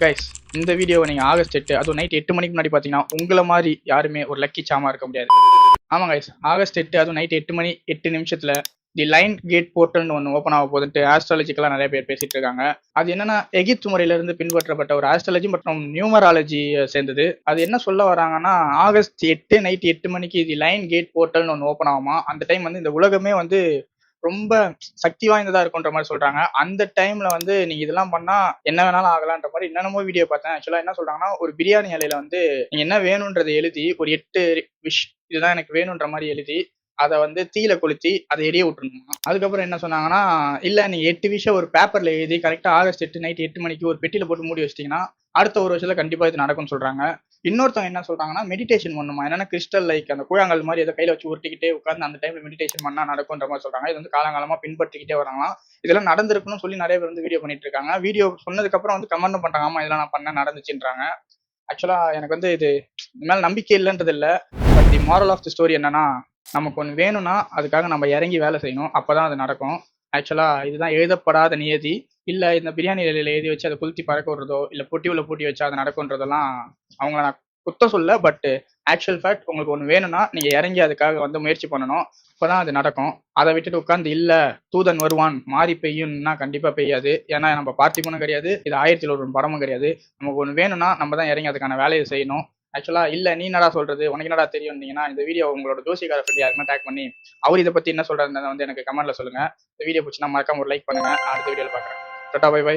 Guys, இந்த வீடியோவை நீங்க ஆகஸ்ட் 8 அதுவும் நைட் 8 மணிக்கு முன்னாடி பாத்தீங்கன்னா உங்களை மாதிரி யாருமே ஒரு லக்கி சாமா இருக்க முடியாது. ஆமா கைஸ், ஆகஸ்ட் 8 அதுவும் நைட் 8 மணி 8 நிமிஷத்துல தி லைன் கேட் போர்ட்டல்னு ஒன்று ஓப்பன் ஆக போகுதுன்ட்டு ஆஸ்ட்ராலஜிக்கெல்லாம் நிறைய பேர் பேசிட்டு இருக்காங்க. அது என்னன்னா எகிப்து முறையில இருந்து பின்பற்றப்பட்ட ஒரு ஆஸ்ட்ராலஜி மற்றும் நியூமராலஜி சேர்ந்தது. அது என்ன சொல்ல வராங்கன்னா, ஆகஸ்ட் 8 நைட் 8 மணிக்கு தி லைன் கேட் போர்ட்டல்னு ஒன்று ஓப்பன் ஆகுமா. அந்த டைம் வந்து இந்த உலகமே வந்து ரொம்ப சக்தி வாய்ந்ததா இருக்குன்ற மாதிரி சொல்றாங்க. அந்த டைம்ல வந்து நீங்க இதெல்லாம் பண்ணா என்ன வேணாலும் ஆகலான்ற மாதிரி என்னென்னமோ வீடியோ பார்த்தேன். ஆக்சுவலா என்ன சொல்றாங்கன்னா, ஒரு பிரியாணி இலையில வந்து நீங்க என்ன வேணும்ன்றதை எழுதி ஒரு 8 விஷ் இதுதான் எனக்கு வேணும்ன்ற மாதிரி எழுதி அதை வந்து தீயில கொளுத்தி அதை எரிய விட்டுருணுமா. அதுக்கப்புறம் என்ன சொன்னாங்கன்னா, இல்ல நீங்க 8 விஷயம் ஒரு பேப்பர்ல எழுதி கரெக்டா ஆகஸ்ட் 8 நைட் 8 மணிக்கு ஒரு பெட்டியில போட்டு மூடி வச்சிட்டீங்கன்னா அடுத்த ஒரு வருஷத்துல கண்டிப்பா இது நடக்கும்னு சொல்றாங்க. இன்னொருத்தவங்க என்ன சொல்றாங்கன்னா, மெடிடேஷன் பண்ணுமா. என்னன்னா கிறிஸ்டல் லைக் அந்த கூழாங்கல் மாதிரி எதை கையில வச்சு உருட்டிக்கிட்டே உட்காந்து அந்த டைம்ல மெடிடேஷன் பண்ணா நடக்கும்ன்ற மாதிரி சொல்றாங்க. இது வந்து காலங்காலமா பின்பற்றிக்கிட்டே வராங்களாம். இதெல்லாம் நடந்திருக்குன்னு சொல்லி நிறைய பேர் வந்து வீடியோ பண்ணிட்டு இருக்காங்க. வீடியோ சொன்னதுக்கு அப்புறம் வந்து கமெண்ட் பண்றாங்க, ஆமா இதெல்லாம் நான் பண்ண நடந்துச்சுன்றாங்க. ஆக்சுவலா எனக்கு வந்து இது மேல நம்பிக்கை இல்லைன்றது இல்லை. But the moral of the story என்னன்னா, நமக்கு ஒன்று வேணும்னா அதுக்காக நம்ம இறங்கி வேலை செய்யணும், அப்பதான் அது நடக்கும். ஆக்சுவலா இதுதான் எழுதப்படாத நியதி. இல்ல இந்த பிரியாணி இலையில எழுதி வச்சு அதை கொளுத்தி பறக்க விடுறதோ இல்ல பொட்டி உள்ள பூட்டி வச்சா அது நடக்கும்ன்றதெல்லாம் அவங்கள நான் குத்த சொல்ல. பட் ஆக்சுவல் ஃபேக்ட், உங்களுக்கு ஒன்று வேணும்னா நீங்க இறங்கி அதுக்காக வந்து முயற்சி பண்ணணும், அப்பதான் அது நடக்கும். அதை விட்டுட்டு உட்காந்து இல்ல தூதன் வருவான் மாறி பெய்யும்னா கண்டிப்பா பெய்யாது. ஏன்னா நம்ம பார்த்திபனும் கிடையாது, இது 1001 படமும் கிடையாது. நமக்கு ஒன்று வேணும்னா நம்ம தான் இறங்கி அதுக்கான வேலையை செய்யணும். ஆக்சுவலா இல்ல நீ என்னடா சொல்றது, உனக்கு என்னடா தெரியும்னீங்கன்னா இந்த வீடியோ உங்களோட ஜோசிகார ஃப்ரெண்ட் யாருமே டேக் பண்ணி அவர் இதை பத்தி என்ன சொல்றாருன்னு வந்து எனக்கு கமெண்ட்ல சொல்லுங்க. இந்த வீடியோ பிடிச்சினா மறக்காம ஒரு லைக் பண்ணுங்க. நான் அடுத்த வீடியோல பாக்குறேன். Tata bye by.